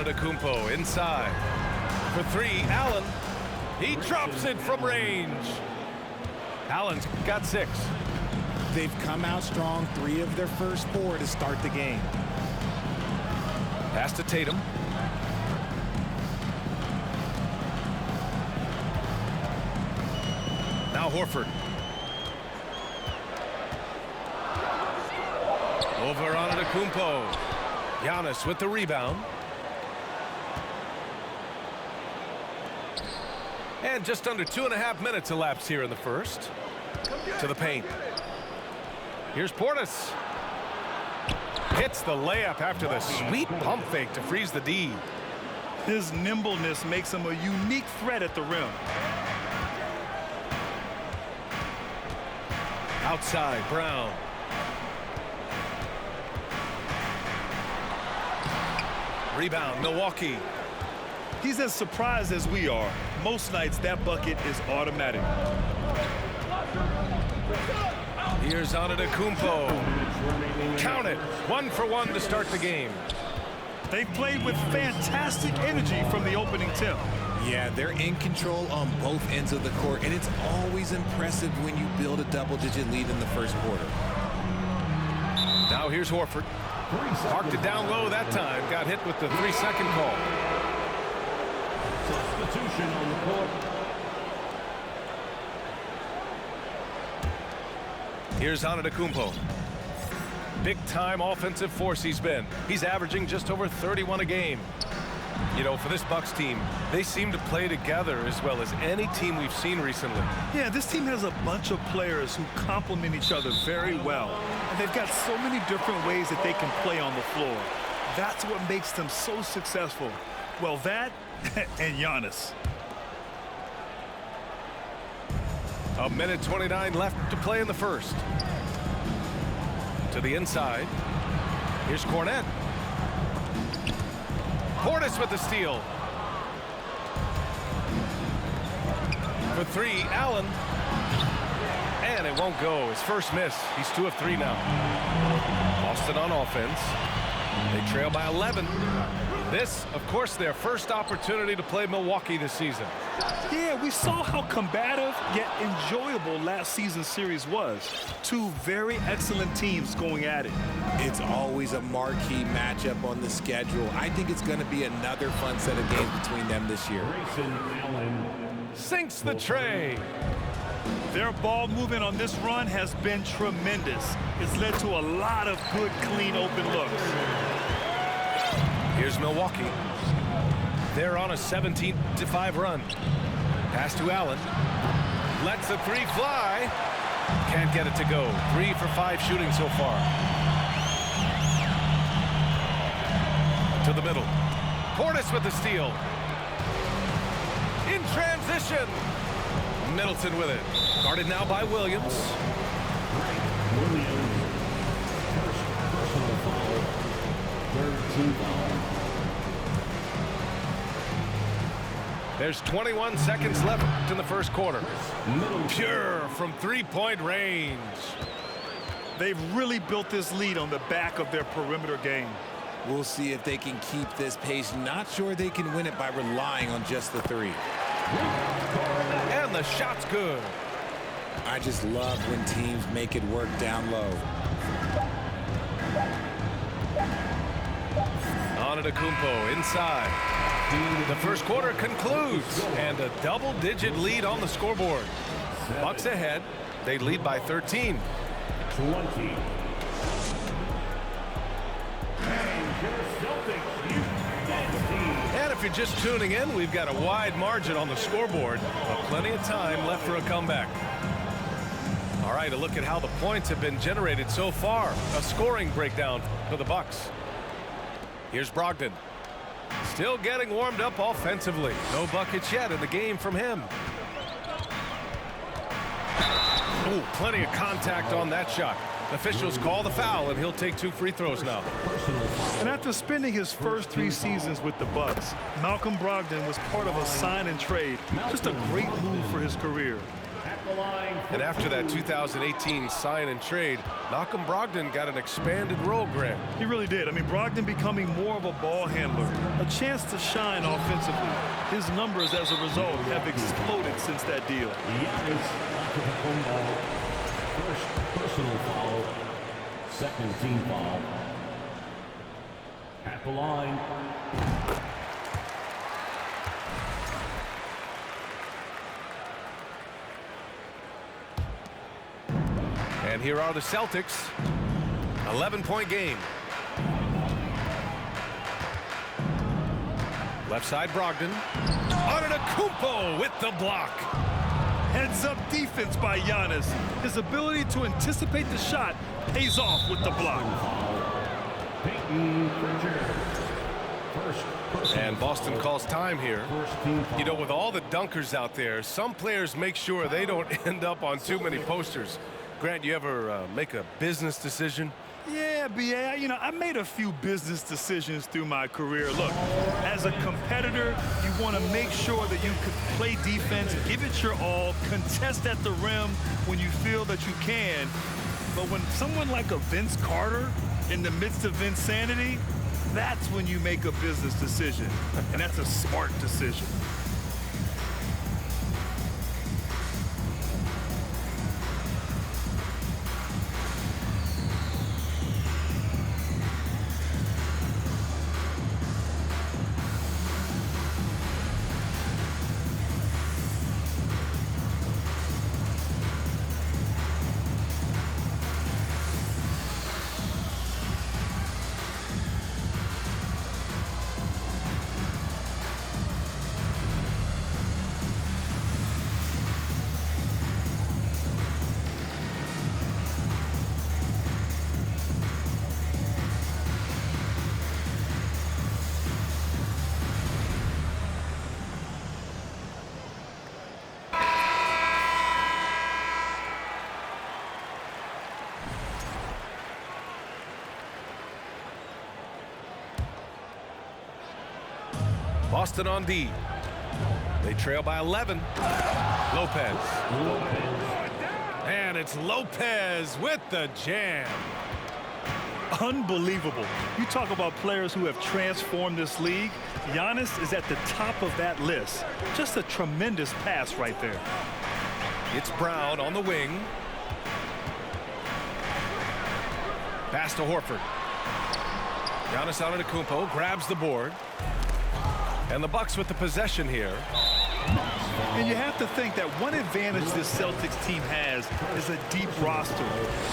Antetokounmpo inside. For three, Allen. He drops it from range. Allen's got 6. They've come out strong, 3 of their first 4 to start the game. Pass to Tatum. Now Horford. Over on Antetokounmpo. Giannis with the rebound. And just under 2.5 minutes elapsed here in the first. To the paint. Here's Portis. Hits the layup after the sweet pump fake to freeze the D. His nimbleness makes him a unique threat at the rim. Outside, Brown. Rebound, Milwaukee. He's as surprised as we are. Most nights that bucket is automatic. Here's Antetokounmpo. Count it. 1 for 1 to start the game. They've played with fantastic energy from the opening tip. Yeah, they're in control on both ends of the court, and it's always impressive when you build a double-digit lead in the first quarter. Now here's Horford. Marked it down low that time. Got hit with the 3-second call. Substitution on the court. Here's Antetokounmpo. Big-time offensive force he's been. He's averaging just over 31 a game. You know, for this Bucks team, they seem to play together as well as any team we've seen recently. Yeah, this team has a bunch of players who complement each other very well. And they've got so many different ways that they can play on the floor. That's what makes them so successful. Well, that and Giannis. 1:29 left to play in the first. To the inside. Here's Cornette. Portis with the steal. For three, Allen. And it won't go. His first miss. He's 2 of 3 now. Boston on offense. They trail by 11. This, of course, their first opportunity to play Milwaukee this season. Yeah, we saw how combative yet enjoyable last season's series was. 2 very excellent teams going at it. It's always a marquee matchup on the schedule. I think it's going to be another fun set of games between them this year. Grayson Allen. Sinks the tray. Their ball movement on this run has been tremendous. It's led to a lot of good, clean, open looks. Here's Milwaukee. They're on a 17-5 run. Pass to Allen. Lets the 3 fly. Can't get it to go. 3 for 5 shooting so far. To the middle. Portis with the steal. In transition. Middleton with it. Guarded now by Williams. Williams. First personal foul. Third team foul. There's 21 seconds left in the first quarter. Pure from 3-point range. They've really built this lead on the back of their perimeter game. We'll see if they can keep this pace. Not sure they can win it by relying on just the 3. And the shot's good. I just love when teams make it work down low. Antetokounmpo inside. The first quarter concludes, and a double-digit lead on the scoreboard. Bucks ahead. They lead by 13. 20. And if you're just tuning in, we've got a wide margin on the scoreboard, but plenty of time left for a comeback. All right, a look at how the points have been generated so far. A scoring breakdown for the Bucks. Here's Brogdon. Still getting warmed up offensively. No buckets yet in the game from him. Oh, plenty of contact on that shot. Officials call the foul, and he'll take 2 free throws now. And after spending his first 3 seasons with the Bucks, Malcolm Brogdon was part of a sign and trade. Just a great move for his career. And after that 2018 sign and trade, Malcolm Brogdon got an expanded role, Grant. He really did. I mean, Brogdon becoming more of a ball handler, a chance to shine offensively. His numbers as a result have exploded since that deal. First personal foul, second team foul. At the line. And here are the Celtics. 11-point game. Left side, Brogdon. Antetokounmpo with the block. Heads-up defense by Giannis. His ability to anticipate the shot pays off with the block. And Boston calls time here. You know, with all the dunkers out there, some players make sure they don't end up on too many posters. Grant, you ever make a business decision? Yeah, B.A., I made a few business decisions through my career. Look, as a competitor, you want to make sure that you could play defense, give it your all, contest at the rim when you feel that you can. But when someone like a Vince Carter in the midst of insanity, that's when you make a business decision. And that's a smart decision. Boston on D. They trail by 11. Lopez. And it's Lopez with the jam. Unbelievable. You talk about players who have transformed this league. Giannis is at the top of that list. Just a tremendous pass right there. It's Brown on the wing. Pass to Horford. Giannis Antetokounmpo grabs the board. And the Bucks with the possession here. And you have to think that one advantage this Celtics team has is a deep roster.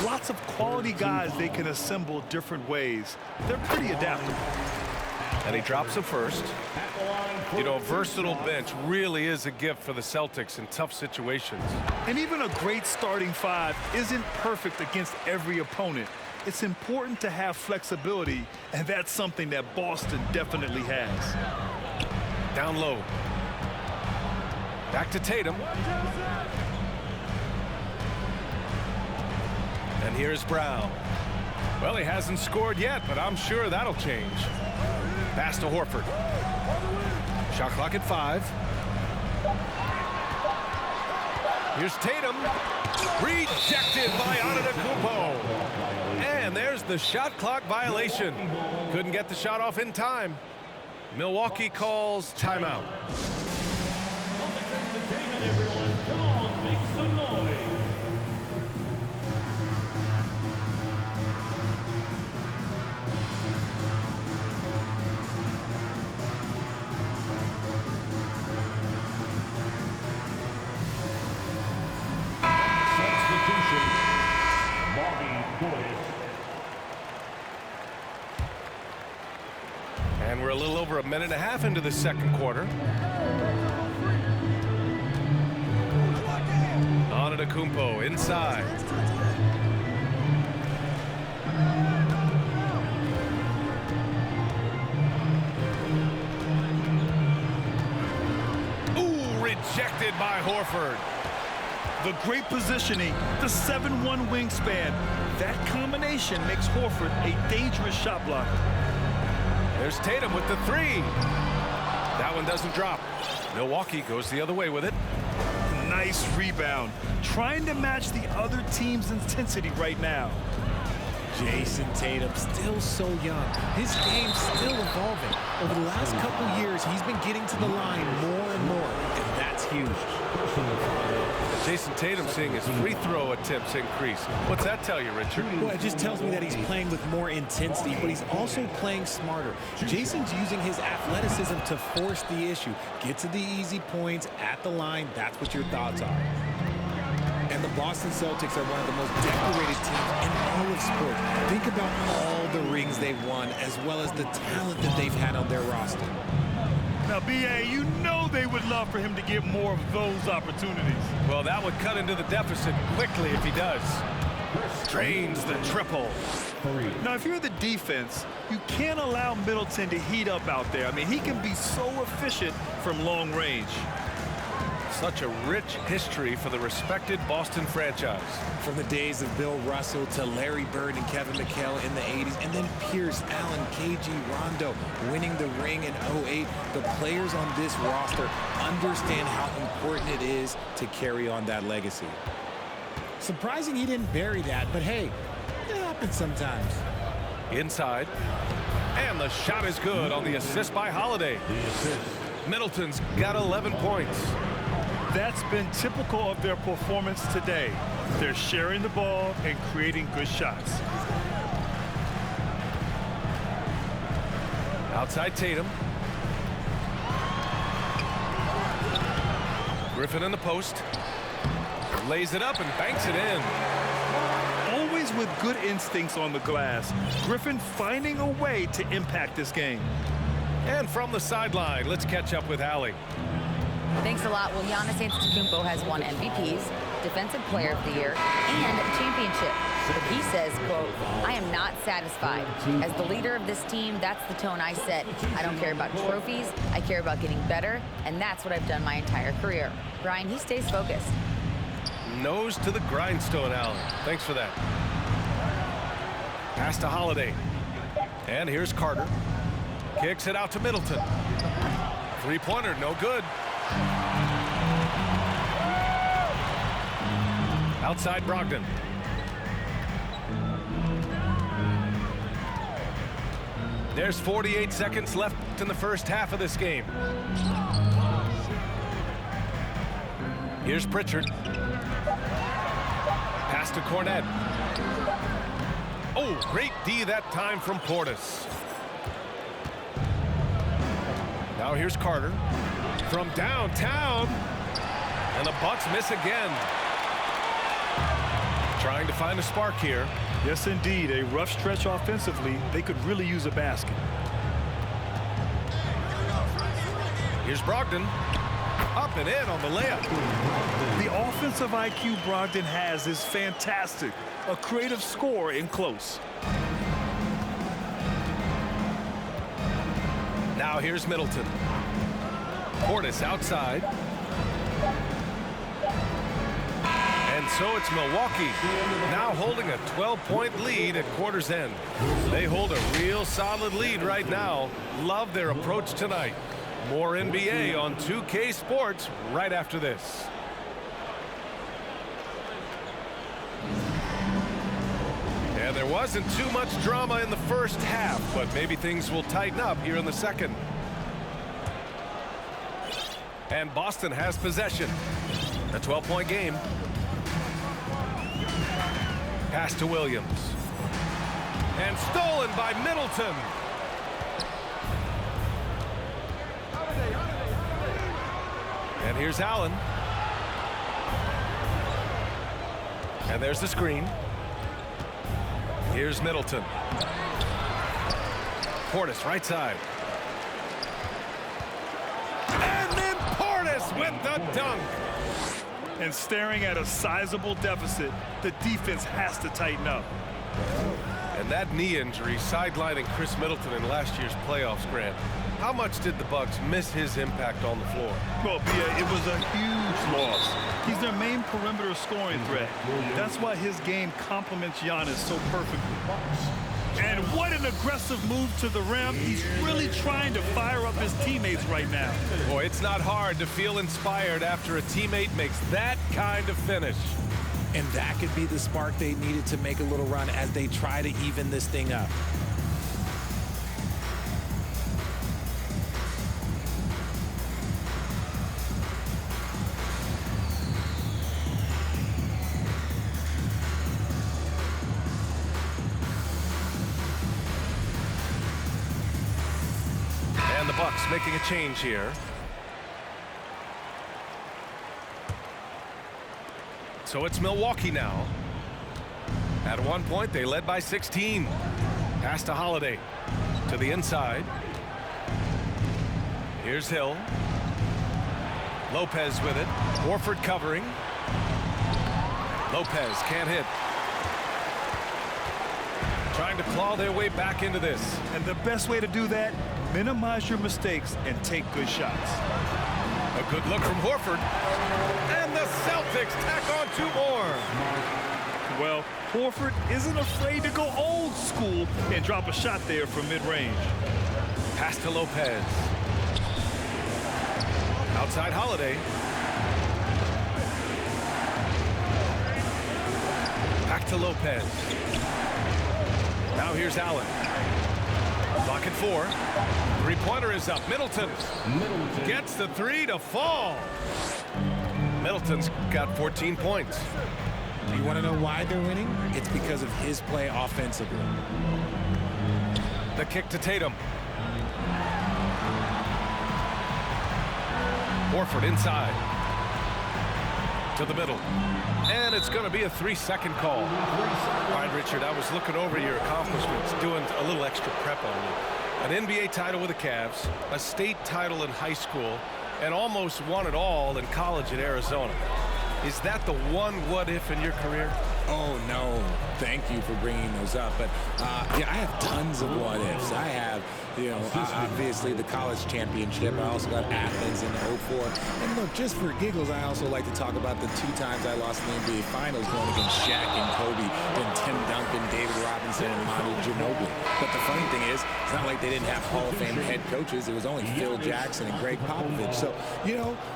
Lots of quality guys they can assemble different ways. They're pretty adaptable. And he drops it first. You know, a versatile bench really is a gift for the Celtics in tough situations. And even a great starting five isn't perfect against every opponent. It's important to have flexibility, and that's something that Boston definitely has. Down low. Back to Tatum. And here's Brown. Well, he hasn't scored yet, but I'm sure that'll change. Pass to Horford. Shot clock at 5. Here's Tatum. Rejected by Antetokounmpo. And there's the shot clock violation. Couldn't get the shot off in time. Milwaukee calls timeout. Substitution. Bobby Portis. And we're a little over a minute and a half into the second quarter. Antetokounmpo inside. Ooh, rejected by Horford. The great positioning, the 7'1" wingspan. That combination makes Horford a dangerous shot blocker. There's Tatum with the 3. That one doesn't drop. Milwaukee goes the other way with it. Nice rebound. Trying to match the other team's intensity right now. Jason Tatum, still so young. His game's still evolving. Over the last couple years, he's been getting to the line more and more, and that's huge. Jason Tatum seeing his free throw attempts increase. What's that tell you, Richard? Well, it just tells me that he's playing with more intensity, but he's also playing smarter. Jason's using his athleticism to force the issue. Get to the easy points at the line. That's what your thoughts are. And the Boston Celtics are one of the most decorated teams in all of sports. Think about all the rings they've won, as well as the talent that they've had on their roster. Now, B.A., you know they would love for him to get more of those opportunities. Well, that would cut into the deficit quickly if he does. Drains the triple. Now, if you're the defense, you can't allow Middleton to heat up out there. I mean, he can be so efficient from long range. Such a rich history for the respected Boston franchise. From the days of Bill Russell to Larry Bird and Kevin McHale in the 80s, and then Pierce, Allen, KG, Rondo winning the ring in 08, the players on this roster understand how important it is to carry on that legacy. Surprising he didn't bury that, but hey, it happens sometimes. Inside. And the shot is good on the assist by Holiday. Middleton's got 11 points. That's been typical of their performance today. They're sharing the ball and creating good shots. Outside Tatum. Griffin in the post. Lays it up and banks it in. Always with good instincts on the glass. Griffin finding a way to impact this game. And from the sideline, let's catch up with Allie. Thanks a lot. Well, Giannis Antetokounmpo has won MVPs, Defensive Player of the Year, and a championship. But he says, quote, I am not satisfied. As the leader of this team, that's the tone I set. I don't care about trophies. I care about getting better, and that's what I've done my entire career. Brian, he stays focused. Nose to the grindstone, Allen. Thanks for that. Pass to Holiday. And here's Carter. Kicks it out to Middleton. Three-pointer, no good. Outside Brogdon. There's 48 seconds left in the first half of this game. Here's Pritchard. Pass to Cornet. Oh, great D that time from Portis. Now here's Carter from downtown, and the Bucks miss again. Trying to find a spark here. Yes, indeed. A rough stretch offensively. They could really use a basket. Here's Brogdon. Up and in on the layup. The offensive IQ Brogdon has is fantastic. A creative scorer in close. Now here's Middleton. Portis outside. And so it's Milwaukee now holding a 12-point lead at quarter's end. They hold a real solid lead right now. Love their approach tonight. More NBA on 2K Sports right after this. And there wasn't too much drama in the first half, but maybe things will tighten up here in the second. And Boston has possession. A 12-point game. Pass to Williams. And stolen by Middleton. And here's Allen. And there's the screen. Here's Middleton. Portis right side. And then Portis with the dunk. And staring at a sizable deficit, the defense has to tighten up. And that knee injury sidelining Chris Middleton in last year's playoffs, Grant. How much did the Bucks miss his impact on the floor? Well, yeah, it was a huge loss. He's their main perimeter scoring threat. That's why his game complements Giannis so perfectly. And what an aggressive move to the rim. He's really trying to fire up his teammates right now. Boy, it's not hard to feel inspired after a teammate makes that kind of finish. And that could be the spark they needed to make a little run as they try to even this thing up. And the Bucks making a change here. So it's Milwaukee now. At one point, they led by 16. Pass to Holiday. To the inside. Here's Hill. Lopez with it. Horford covering. Lopez can't hit. Trying to claw their way back into this. And the best way to do that, minimize your mistakes and take good shots. A good look from Horford. And the Celtics tack on 2 more. Well, Horford isn't afraid to go old school and drop a shot there from mid-range. Pass to Lopez. Outside Holiday. Back to Lopez. Now here's Allen. Clock at 4. Three-pointer is up. Middleton gets the 3 to fall. Middleton's got 14 points. You want to know why they're winning? It's because of his play offensively. The kick to Tatum. Horford inside. To the middle. And it's going to be a 3-second call. All right, Richard, I was looking over your accomplishments, doing a little extra prep on you. An NBA title with the Cavs, a state title in high school, and almost won it all in college at Arizona. Is that the one what-if in your career? Oh, no. Thank you for bringing those up. But, yeah, I have tons of what-ifs. I have, obviously the college championship. I also got Athens in '04. And, look, just for giggles, I also like to talk about the 2 times I lost in the NBA Finals going against Shaq and Kobe, then Tim Duncan, David Robinson, and Manu Ginobili. But the funny thing is, it's not like they didn't have Hall of Fame head coaches. It was only Phil Jackson and Greg Popovich. So,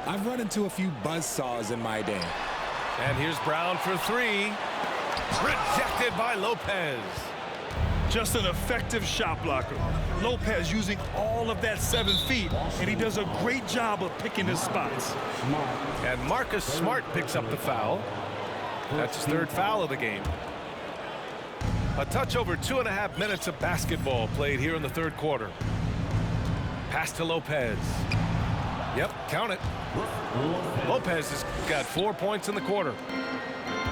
I've run into a few buzzsaws in my day. And here's Brown for 3. Rejected by Lopez. Just an effective shot blocker. Lopez using all of that 7 feet, and he does a great job of picking his spots. And Marcus Smart picks up the foul. That's his 3rd foul of the game. A touch over 2.5 minutes of basketball played here in the 3rd quarter. Pass to Lopez. Yep, count it. Lopez has got 4 points in the quarter.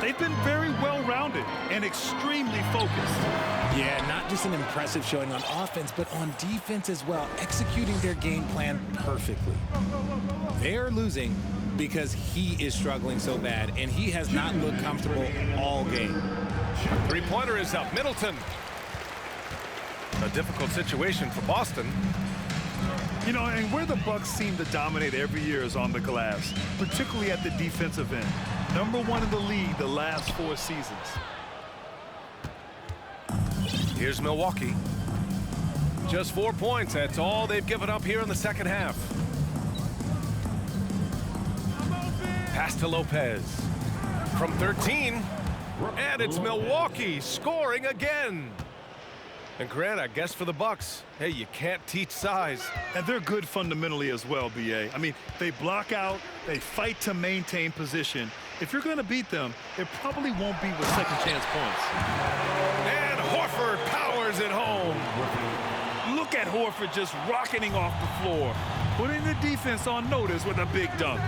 They've been very well-rounded and extremely focused. Yeah, not just an impressive showing on offense, but on defense as well, executing their game plan perfectly. They're losing because he is struggling so bad, and he has not looked comfortable all game. Three-pointer is up. Middleton. A difficult situation for Boston. And where the Bucks seem to dominate every year is on the glass, particularly at the defensive end. #1 in the league the last 4 seasons. Here's Milwaukee. Just 4 points. That's all they've given up here in the 2nd half. Pass to Lopez. From 13. And it's Milwaukee scoring again. And Grant, I guess for the Bucks, hey, you can't teach size. And they're good fundamentally as well, B.A. I mean, they block out, they fight to maintain position. If you're going to beat them, it probably won't be with second-chance points. And Horford powers it home. Look at Horford just rocketing off the floor, putting the defense on notice with a big dunk.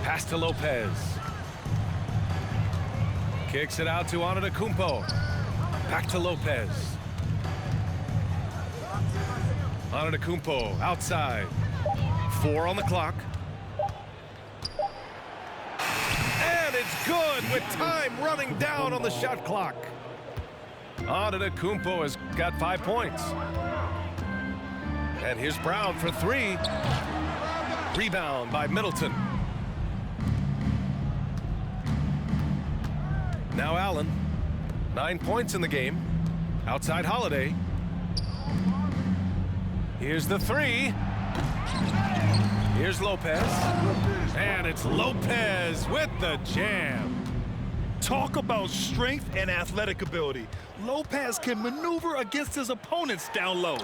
Pass to Lopez. Kicks it out to Antetokounmpo. Back to Lopez. Antetokounmpo outside. 4 on the clock. And it's good with time running down on the shot clock. Antetokounmpo has got 5 points. And here's Brown for 3. Rebound by Middleton. Now Allen. 9 points in the game. Outside Holiday. Here's the three. Here's Lopez. And it's Lopez with the jam. Talk about strength and athletic ability. Lopez can maneuver against his opponents down low.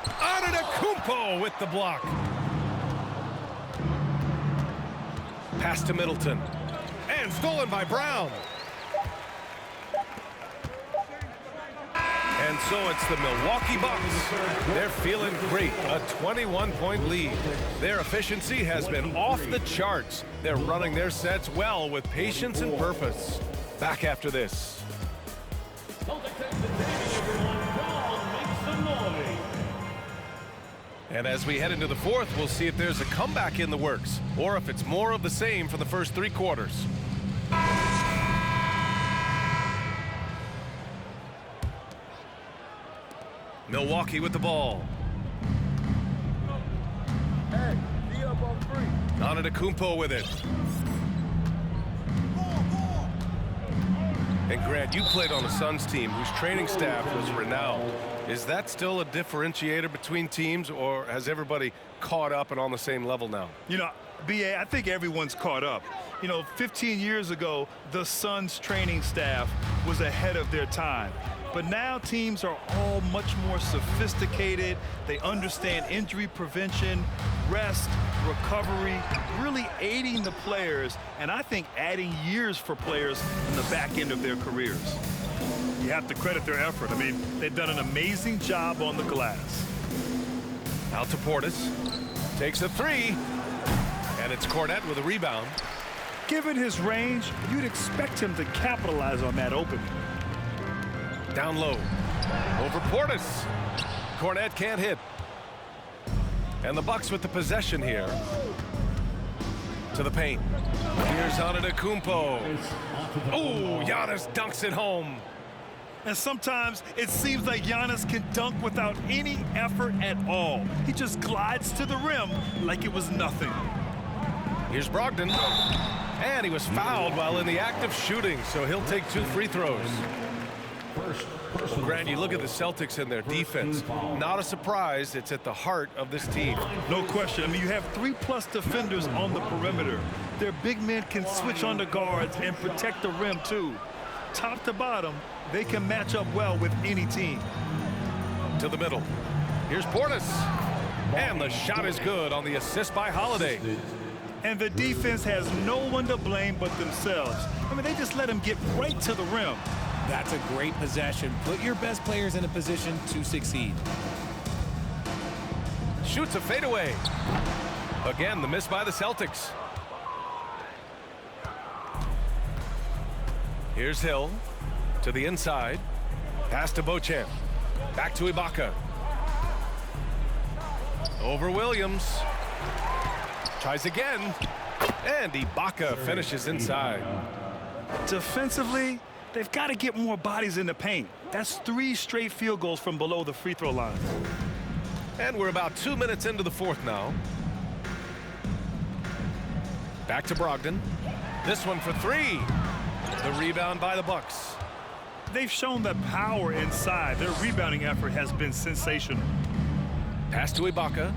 Antetokounmpo with the block. Pass to Middleton. And stolen by Brown. And so it's the Milwaukee Bucks. They're feeling great. A 21-point lead. Their efficiency has been off the charts. They're running their sets well with patience and purpose. Back after this. And as we head into the fourth, we'll see if there's a comeback in the works or if it's more of the same for the first 3 quarters. Milwaukee with the ball. Antetokounmpo with it. And Grant, you played on a Suns team whose training staff was renowned. Is that still a differentiator between teams, or has everybody caught up and on the same level now? You know, B.A., I think everyone's caught up. You know, 15 years ago, the Suns training staff was ahead of their time. But now teams are all much more sophisticated. They understand injury prevention, rest, recovery, really aiding the players, and I think adding years for players in the back end of their careers. You have to credit their effort. I mean, they've done an amazing job on the glass. Out to Portis. Takes a three. And it's Kornet with a rebound. Given his range, you'd expect him to capitalize on that opening. Down low. Over Portis. Kornet can't hit. And the Bucks with the possession here. To the paint. Here's Antetokounmpo. Oh, Giannis dunks it home. And sometimes it seems like Giannis can dunk without any effort at all. He just glides to the rim like it was nothing. Here's Brogdon. And he was fouled while in the act of shooting, so he'll take 2 free throws. Grant, you look at the Celtics and their defense. Not a surprise, it's at the heart of this team. No question. I mean, you have 3+ defenders on the perimeter. Their big men can switch on the guards and protect the rim, too. Top to bottom, they can match up well with any team. To the middle. Here's Portis. And the shot is good on the assist by Holiday. And the defense has no one to blame but themselves. I mean, they just let him get right to the rim. That's a great possession. Put your best players in a position to succeed. Shoots a fadeaway. Again, the miss by the Celtics. Here's Hill to the inside. Pass to Beauchamp. Back to Ibaka. Over Williams. Tries again. And Ibaka finishes inside. Defensively, they've got to get more bodies in the paint. That's 3 straight field goals from below the free throw line. And we're about 2 minutes into the fourth now. Back to Brogdon. This one for 3. The rebound by the Bucks. They've shown the power inside. Their rebounding effort has been sensational. Pass to Ibaka.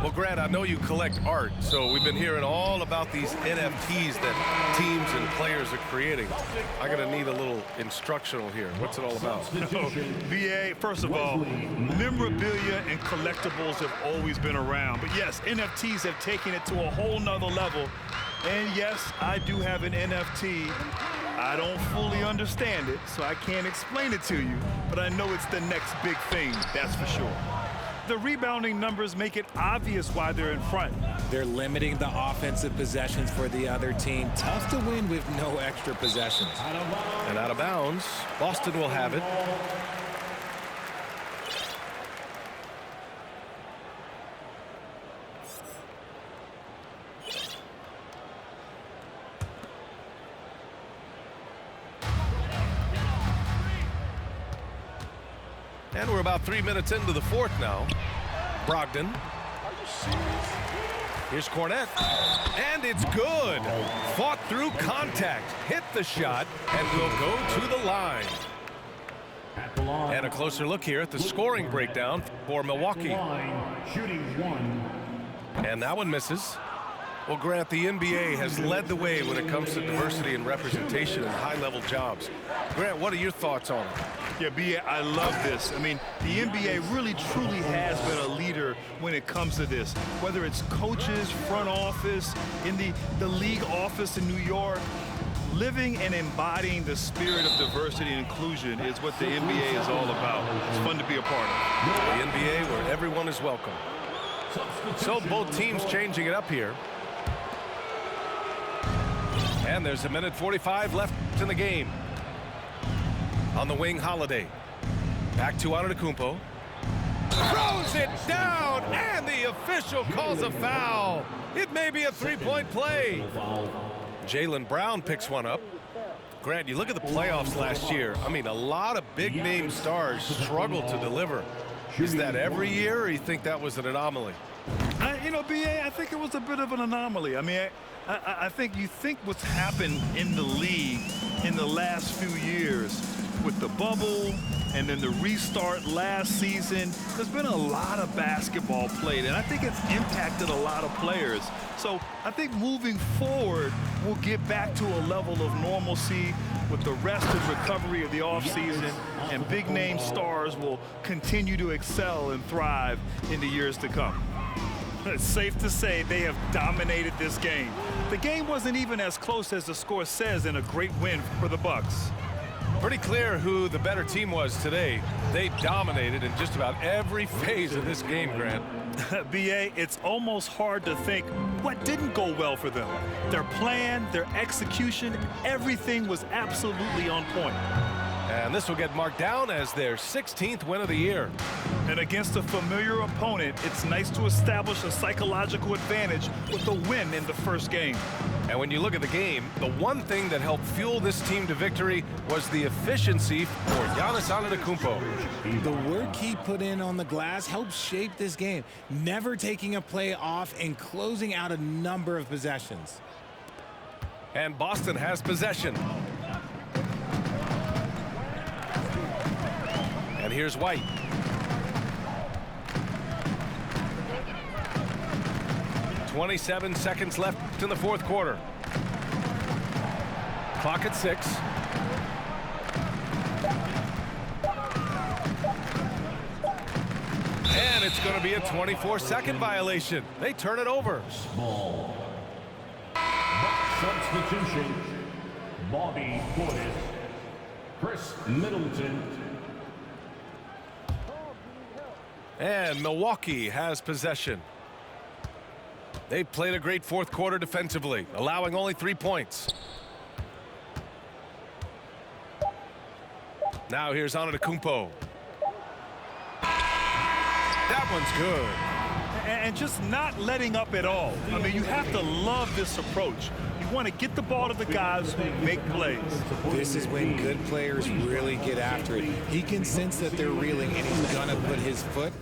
Well, Grant, I know you collect art, so we've been hearing all about these NFTs that teams and players are creating. I'm going to need a little instructional here. What's it all about? BA, first of all, memorabilia and collectibles have always been around. But yes, NFTs have taken it to a whole nother level. And yes, I do have an NFT. I don't fully understand it, so I can't explain it to you. But I know it's the next big thing, that's for sure. The rebounding numbers make it obvious why they're in front. They're limiting the offensive possessions for the other team. Tough to win with no extra possessions. And out of bounds, Boston will have it. And we're about 3 minutes into the fourth now. Brogdon. Here's Kornet, and it's good. Fought through contact, hit the shot, and will go to the line. And a closer look here at the scoring breakdown for Milwaukee. Shooting 1. And that one misses. Well, Grant, the NBA has led the way when it comes to diversity and representation in high-level jobs. Grant, what are your thoughts on it? Yeah, B.A., I love this. I mean, the NBA really, truly has been a leader when it comes to this. Whether it's coaches, front office, in the league office in New York, living and embodying the spirit of diversity and inclusion is what the NBA is all about. It's fun to be a part of. The NBA where everyone is welcome. So both teams changing it up here. And there's a minute 45 left in the game. On the wing, Holiday. Back to Antetokounmpo. Throws it down, and the official calls a foul. It may be a three-point play. Jaylen Brown picks one up. Grant, you look at the playoffs last year. I mean, a lot of big-name stars struggled to deliver. Is that every year, or you think that was an anomaly? You know, B.A., I think it was a bit of an anomaly. I mean, I think you think what's happened in the league in the last few years with the bubble and then the restart last season, there's been a lot of basketball played, and I think it's impacted a lot of players. So I think moving forward, we'll get back to a level of normalcy with the rest and recovery of the offseason, and big-name stars will continue to excel and thrive in the years to come. It's safe to say they have dominated this game. The game wasn't even as close as the score says in a great win for the Bucks. Pretty clear who the better team was today. They dominated in just about every phase of this game, Grant. B.A., it's almost hard to think what didn't go well for them. Their plan, their execution, everything was absolutely on point. And this will get marked down as their 16th win of the year. And against a familiar opponent, it's nice to establish a psychological advantage with a win in the first game. And when you look at the game, the one thing that helped fuel this team to victory was the efficiency for Giannis Antetokounmpo. The work he put in on the glass helped shape this game, never taking a play off and closing out a number of possessions. And Boston has possession. And here's White. "27 seconds left in the fourth quarter. Clock at 6. And it's going to be a 24-second violation. They turn it over. Small. Substitution. Bobby Portis. Chris Middleton. And Milwaukee has possession. They played a great fourth quarter defensively, allowing only 3 points. Now here's Antetokounmpo. That one's good. And just not letting up at all. I mean, you have to love this approach. You want to get the ball to the guys who make plays. This is when good players really get after it. He can sense that they're reeling, and he's going to put his foot